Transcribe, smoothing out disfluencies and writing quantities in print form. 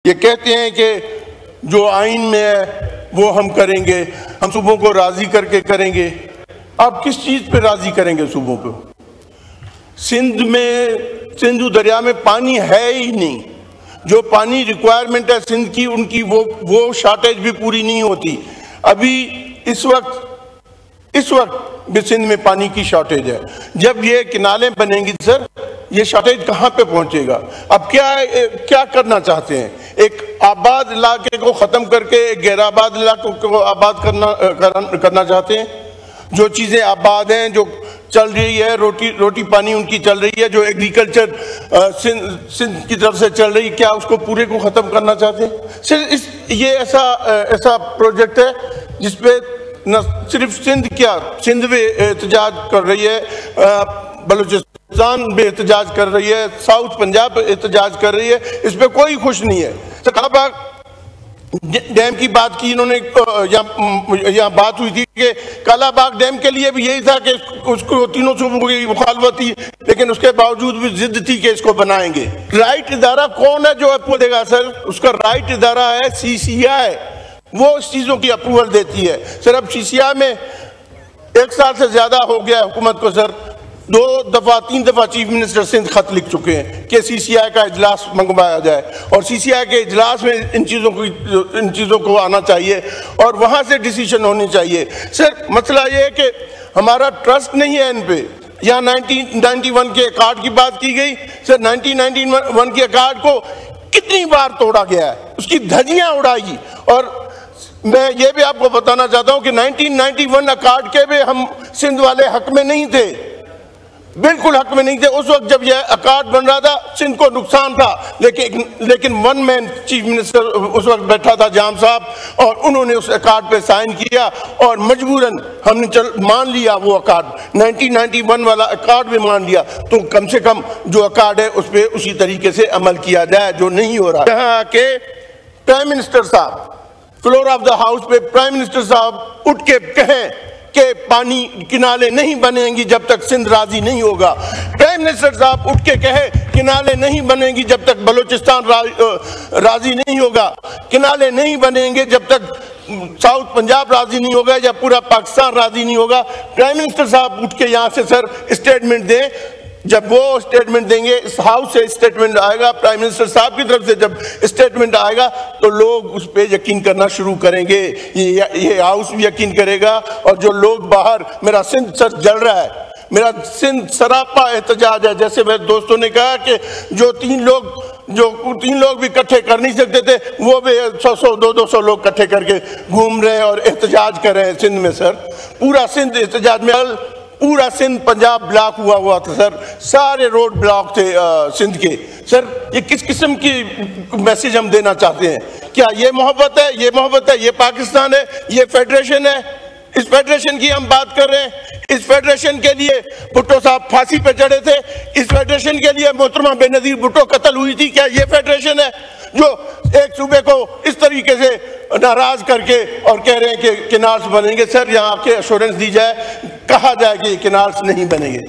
یہ کہتے ہیں کہ جو آئین میں ہے وہ ہم کریں گے، ہم صوبوں کو راضی کر کے کریں گے۔ آپ کس چیز پہ راضی کریں گے صوبوں کو؟ سندھ دریا میں پانی ہے ہی نہیں۔ جو پانی ریکوائرمنٹ ہے سندھ کی، ان کی وہ شارٹیج بھی پوری نہیں ہوتی۔ ابھی اس وقت بھی سندھ میں پانی کی شارٹیج ہے۔ جب یہ کنالیں بنیں گی سر، یہ شارٹیج کہاں پہ پہنچے گا؟ اب کیا کرنا چاہتے ہیں؟ ایک آباد علاقے کو ختم کر کے ایک غیر آباد علاقوں کو آباد کرنا چاہتے ہیں؟ جو چیزیں آباد ہیں، جو چل رہی ہے، روٹی پانی ان کی چل رہی ہے، جو ایگریکلچر سندھ کی طرف سے چل رہی ہے، کیا اس کو پورے کو ختم کرنا چاہتے ہیں؟ صرف یہ ایسا پروجیکٹ ہے جس پہ نہ صرف سندھ بھی احتجاج کر رہی ہے، بلوچستان بھی احتجاج کر رہی ہے، ساؤتھ پنجاب احتجاج کر رہی ہے، اس پہ کوئی خوش نہیں ہے۔ کالا باغ ڈیم کی بات کی انہوں نے، یہاں بات ہوئی تھی کہ کالا باغ ڈیم کے لیے بھی یہی تھا کہ اس کو تینوں صوبوں کی مخالفت تھی، لیکن اس کے باوجود بھی ضد تھی کہ اس کو بنائیں گے۔ رائٹ ادارہ کون ہے جو اپروول دے گا سر؟ اس کا رائٹ ادارہ ہے CCI، وہ اس چیزوں کی اپروول دیتی ہے۔ سر اب CCI میں 1 سال سے زیادہ ہو گیا حکومت کو سر، 3 دفعہ چیف منسٹر سندھ خط لکھ چکے ہیں کہ CCI کا اجلاس منگوایا جائے، اور CCI کے اجلاس میں ان چیزوں کو آنا چاہیے اور وہاں سے ڈیسیشن ہونی چاہیے۔ سر مسئلہ یہ ہے کہ ہمارا ٹرسٹ نہیں ہے ان پہ۔ یہاں 1991 کے ایکارڈ کی بات کی گئی، سر 1991 کے ایکارڈ کو کتنی بار توڑا گیا ہے، اس کی دھجیاں اڑائی۔ اور میں یہ بھی آپ کو بتانا چاہتا ہوں کہ 1991 ایکارڈ کے بھی ہم سندھ والے حق میں نہیں تھے، بالکل حق میں نہیں تھے۔ اس وقت جب یہ ایکارڈ بن رہا تھا سندھ کو نقصان تھا، لیکن ون مین چیف منسٹر اس وقت بیٹھا تھا جام صاحب، اور انہوں نے اس ایکارڈ پہ سائن کیا اور مجبوراً ہم نے مان لیا وہ ایکارڈ، 1991 والا ایکارڈ بھی مان لیا۔ تو کم سے کم جو ایکارڈ ہے اس پہ اسی طریقے سے عمل کیا جائے جو نہیں ہو رہا۔ یہاں کے پرائم منسٹر صاحب فلور آف دا ہاؤس پہ پرائم منسٹر صاحب اٹھ کے کہیں کہ پانی کنالے نہیں بنیں گی جب تک سندھ راضی نہیں ہوگا۔ پرائم منسٹر صاحب اٹھ کے کہے کنالے نہیں بنیں گی جب تک بلوچستان راضی نہیں ہوگا، کنالے نہیں بنیں گے جب تک ساؤتھ پنجاب راضی نہیں ہوگا یا پورا پاکستان راضی نہیں ہوگا۔ پرائم منسٹر صاحب اٹھ کے یہاں سے سر اسٹیٹمنٹ دیں۔ جب وہ اسٹیٹمنٹ دیں گے، اس ہاؤس سے اسٹیٹمنٹ آئے گا، پرائم منسٹر صاحب کی طرف سے جب اسٹیٹمنٹ آئے گا تو لوگ اس پہ یقین کرنا شروع کریں گے، یہ ہاؤس بھی یقین کرے گا، اور جو لوگ باہر، میرا سندھ سر جل رہا ہے، میرا سندھ سراپا احتجاج ہے۔ جیسے میرے دوستوں نے کہا کہ جو تین لوگ بھی اکٹھے کر نہیں سکتے تھے، وہ بھی 100 200 لوگ اکٹھے کر کے گھوم رہے ہیں اور احتجاج کر رہے ہیں سندھ میں سر۔ پورا سندھ احتجاج میں، پورا سندھ پنجاب بلاک ہوا تھا سر، سارے روڈ بلاک تھے سندھ کے۔ سر یہ کس قسم کی میسیج ہم دینا چاہتے ہیں؟ کیا یہ محبت ہے؟ یہ محبت ہے؟ یہ پاکستان ہے؟ یہ فیڈریشن ہے؟ اس فیڈریشن کی ہم بات کر رہے ہیں۔ اس فیڈریشن کے لیے بھٹو صاحب پھانسی پہ چڑھے تھے، اس فیڈریشن کے لیے محترمہ بے نظیر بھٹو قتل ہوئی تھی۔ کیا یہ فیڈریشن ہے جو ایک صوبے کو اس طریقے سے ناراض کر کے اور کہہ رہے ہیں کہ کنالز بنیں گے؟ سر یہاں کے ایشورنس دی جائے، کہا جائے کہ یہ کنالز نہیں بنیں گے۔